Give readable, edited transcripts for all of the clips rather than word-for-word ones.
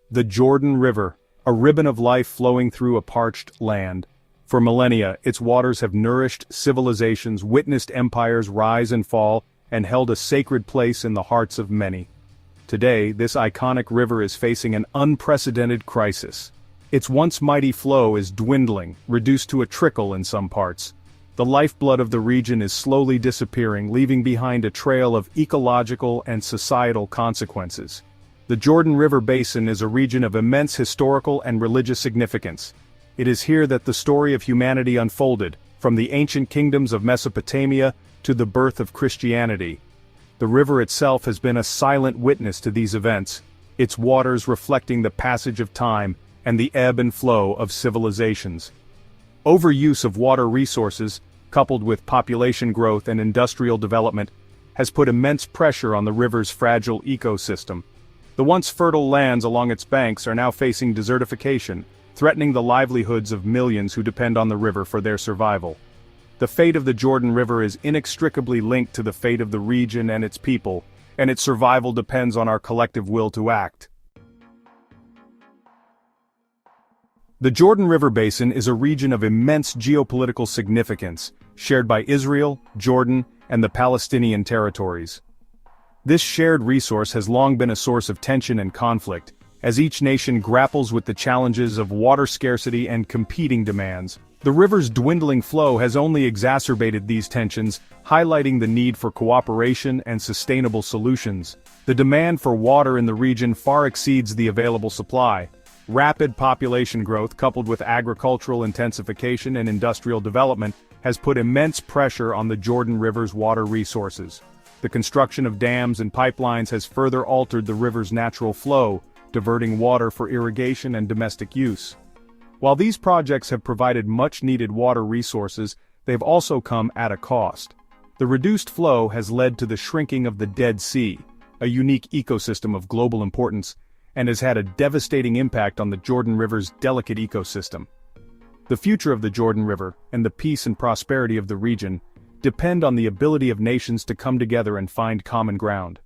The Jordan River, a ribbon of life flowing through a parched land. For millennia, its waters have nourished civilizations, witnessed empires rise and fall, and held a sacred place in the hearts of many. Today, this iconic river is facing an unprecedented crisis. Its once mighty flow is dwindling, reduced to a trickle in some parts. The lifeblood of the region is slowly disappearing, leaving behind a trail of ecological and societal consequences. The Jordan River Basin is a region of immense historical and religious significance. It is here that the story of humanity unfolded, from the ancient kingdoms of Mesopotamia to the birth of Christianity. The river itself has been a silent witness to these events, its waters reflecting the passage of time and the ebb and flow of civilizations. Overuse of water resources, coupled with population growth and industrial development, has put immense pressure on the river's fragile ecosystem. The once fertile lands along its banks are now facing desertification, threatening the livelihoods of millions who depend on the river for their survival. The fate of the Jordan River is inextricably linked to the fate of the region and its people, and its survival depends on our collective will to act. The Jordan River Basin is a region of immense geopolitical significance, shared by Israel, Jordan, and the Palestinian territories. This shared resource has long been a source of tension and conflict, as each nation grapples with the challenges of water scarcity and competing demands. The river's dwindling flow has only exacerbated these tensions, highlighting the need for cooperation and sustainable solutions. The demand for water in the region far exceeds the available supply. Rapid population growth, coupled with agricultural intensification and industrial development, has put immense pressure on the Jordan River's water resources. The construction of dams and pipelines has further altered the river's natural flow, diverting water for irrigation and domestic use. While these projects have provided much-needed water resources, they've also come at a cost. The reduced flow has led to the shrinking of the Dead Sea, a unique ecosystem of global importance, and has had a devastating impact on the Jordan River's delicate ecosystem. The future of the Jordan River, and the peace and prosperity of the region, depend on the ability of nations to come together and find common ground.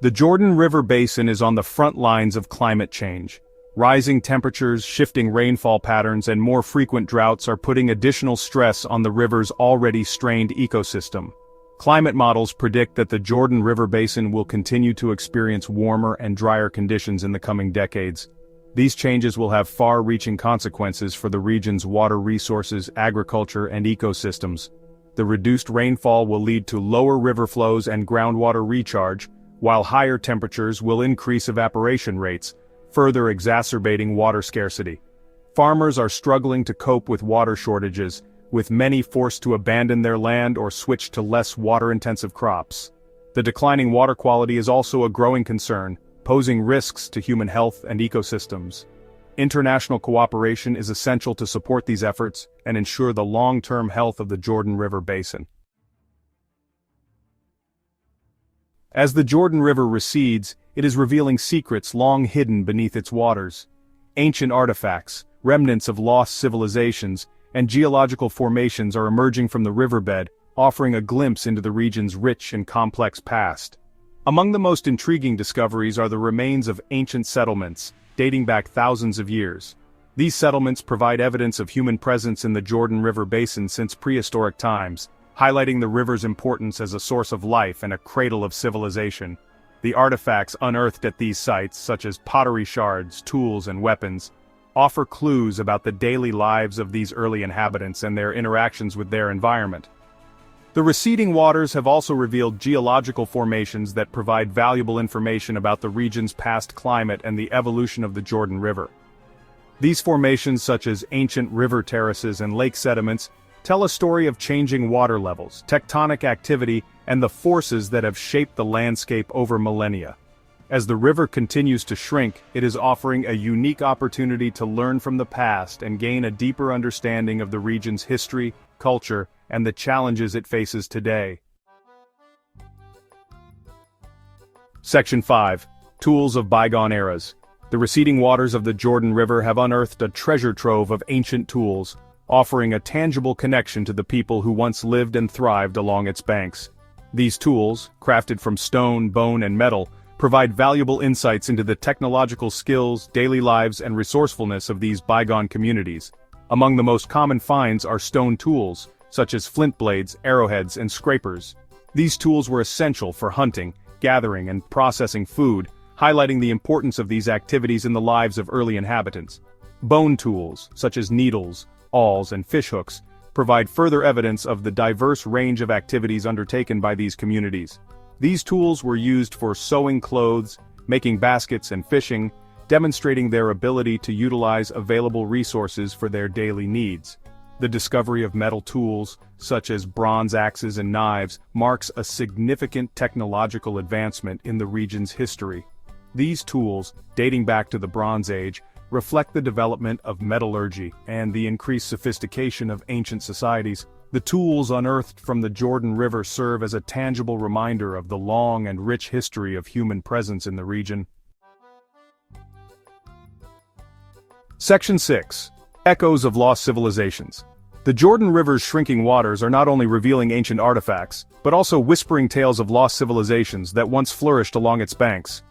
The Jordan River Basin is on the front lines of climate change. Rising temperatures, shifting rainfall patterns, and more frequent droughts are putting additional stress on the river's already strained ecosystem. Climate models predict that the Jordan River Basin will continue to experience warmer and drier conditions in the coming decades. These changes will have far-reaching consequences for the region's water resources, agriculture, and ecosystems. The reduced rainfall will lead to lower river flows and groundwater recharge, while higher temperatures will increase evaporation rates, further exacerbating water scarcity. Farmers are struggling to cope with water shortages, with many forced to abandon their land or switch to less water-intensive crops. The declining water quality is also a growing concern, posing risks to human health and ecosystems. International cooperation is essential to support these efforts and ensure the long-term health of the Jordan River Basin. As the Jordan River recedes, it is revealing secrets long hidden beneath its waters. Ancient artifacts, remnants of lost civilizations, and geological formations are emerging from the riverbed, offering a glimpse into the region's rich and complex past. Among the most intriguing discoveries are the remains of ancient settlements, dating back thousands of years. These settlements provide evidence of human presence in the Jordan River Basin since prehistoric times, highlighting the river's importance as a source of life and a cradle of civilization. The artifacts unearthed at these sites, such as pottery shards, tools, and weapons, offer clues about the daily lives of these early inhabitants and their interactions with their environment. The receding waters have also revealed geological formations that provide valuable information about the region's past climate and the evolution of the Jordan River. These formations, such as ancient river terraces and lake sediments, tell a story of changing water levels, tectonic activity, and the forces that have shaped the landscape over millennia. As the river continues to shrink, it is offering a unique opportunity to learn from the past and gain a deeper understanding of the region's history, culture, and the challenges it faces today. Section 5. Tools of Bygone Eras. The receding waters of the Jordan River have unearthed a treasure trove of ancient tools, offering a tangible connection to the people who once lived and thrived along its banks. These tools, crafted from stone, bone, and metal, provide valuable insights into the technological skills, daily lives, and resourcefulness of these bygone communities. Among the most common finds are stone tools, such as flint blades, arrowheads, and scrapers. These tools were essential for hunting, gathering, and processing food, highlighting the importance of these activities in the lives of early inhabitants. Bone tools, such as needles, awls, and fishhooks, provide further evidence of the diverse range of activities undertaken by these communities. These tools were used for sewing clothes, making baskets, and fishing, demonstrating their ability to utilize available resources for their daily needs. The discovery of metal tools, such as bronze axes and knives, marks a significant technological advancement in the region's history. These tools, dating back to the Bronze Age, reflect the development of metallurgy and the increased sophistication of ancient societies. The tools unearthed from the Jordan River serve as a tangible reminder of the long and rich history of human presence in the region. Section 6. Echoes of Lost Civilizations. The Jordan River's shrinking waters are not only revealing ancient artifacts, but also whispering tales of lost civilizations that once flourished along its banks.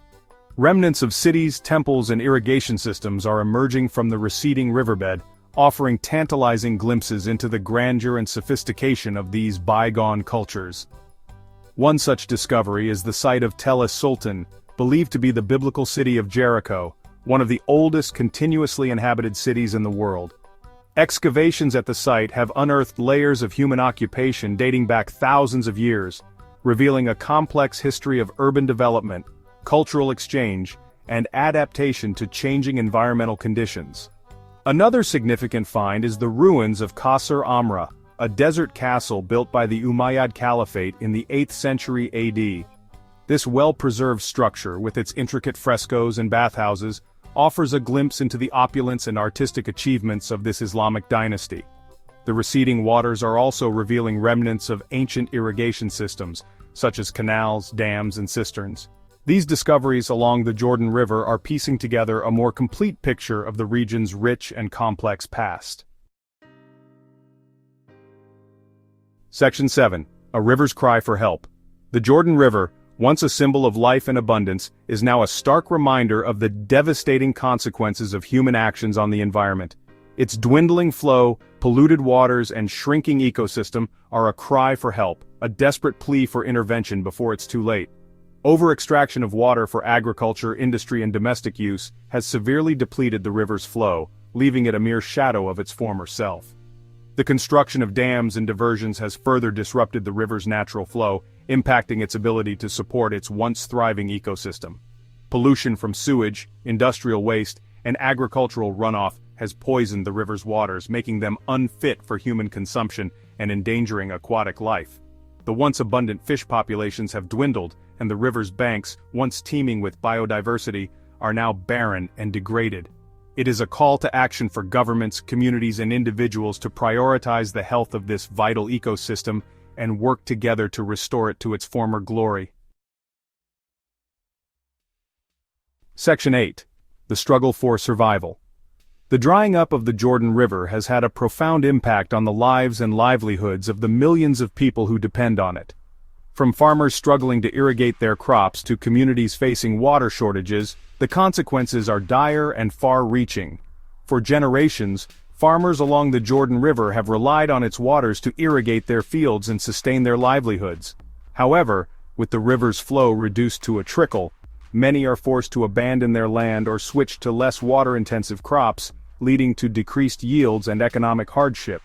Remnants of cities, temples, and irrigation systems are emerging from the receding riverbed, offering tantalizing glimpses into the grandeur and sophistication of these bygone cultures. One such discovery is the site of Tel es-Sultan, believed to be the biblical city of Jericho, one of the oldest continuously inhabited cities in the world. Excavations at the site have unearthed layers of human occupation dating back thousands of years, revealing a complex history of urban development, cultural exchange, and adaptation to changing environmental conditions. Another significant find is the ruins of Qasr Amra, a desert castle built by the Umayyad Caliphate in the 8th century AD. This well-preserved structure, with its intricate frescoes and bathhouses, offers a glimpse into the opulence and artistic achievements of this Islamic dynasty. The receding waters are also revealing remnants of ancient irrigation systems, such as canals, dams, and cisterns. These discoveries along the Jordan River are piecing together a more complete picture of the region's rich and complex past. Section 7. A River's Cry for Help. The Jordan River, once a symbol of life and abundance, is now a stark reminder of the devastating consequences of human actions on the environment. Its dwindling flow, polluted waters, and shrinking ecosystem are a cry for help, a desperate plea for intervention before it's too late. Over-extraction of water for agriculture, industry, and domestic use has severely depleted the river's flow, leaving it a mere shadow of its former self. The construction of dams and diversions has further disrupted the river's natural flow, impacting its ability to support its once thriving ecosystem. Pollution from sewage, industrial waste, and agricultural runoff has poisoned the river's waters, making them unfit for human consumption and endangering aquatic life. The once abundant fish populations have dwindled, and the river's banks, once teeming with biodiversity, are now barren and degraded. It is a call to action for governments, communities, and individuals to prioritize the health of this vital ecosystem and work together to restore it to its former glory. Section 8. The Struggle for Survival. The drying up of the Jordan River has had a profound impact on the lives and livelihoods of the millions of people who depend on it. From farmers struggling to irrigate their crops to communities facing water shortages, the consequences are dire and far-reaching. For generations, farmers along the Jordan River have relied on its waters to irrigate their fields and sustain their livelihoods. However, with the river's flow reduced to a trickle, many are forced to abandon their land or switch to less water-intensive crops, leading to decreased yields and economic hardship.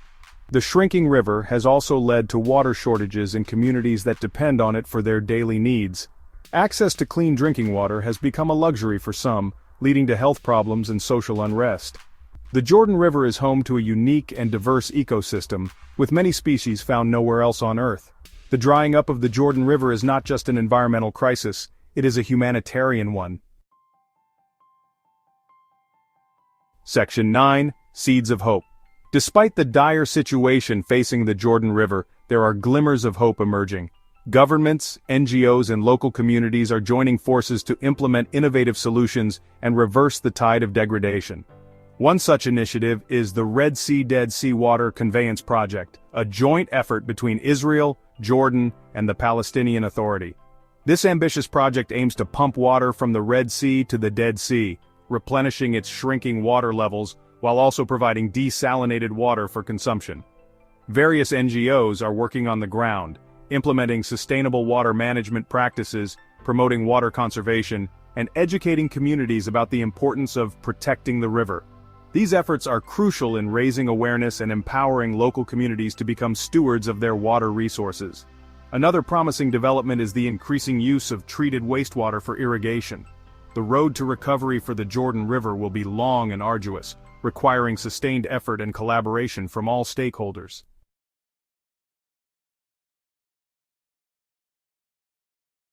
The shrinking river has also led to water shortages in communities that depend on it for their daily needs. Access to clean drinking water has become a luxury for some, leading to health problems and social unrest. The Jordan River is home to a unique and diverse ecosystem, with many species found nowhere else on Earth. The drying up of the Jordan River is not just an environmental crisis, it is a humanitarian one. Section 9. Seeds of Hope. Despite the dire situation facing the Jordan River, there are glimmers of hope emerging. Governments, NGOs, and local communities are joining forces to implement innovative solutions and reverse the tide of degradation. One such initiative is the Red Sea Dead Sea Water Conveyance Project, a joint effort between Israel, Jordan, and the Palestinian Authority. This ambitious project aims to pump water from the Red Sea to the Dead Sea, replenishing its shrinking water levels while also providing desalinated water for consumption. Various NGOs are working on the ground, implementing sustainable water management practices, promoting water conservation, and educating communities about the importance of protecting the river. These efforts are crucial in raising awareness and empowering local communities to become stewards of their water resources. Another promising development is the increasing use of treated wastewater for irrigation. The road to recovery for the Jordan River will be long and arduous, requiring sustained effort and collaboration from all stakeholders.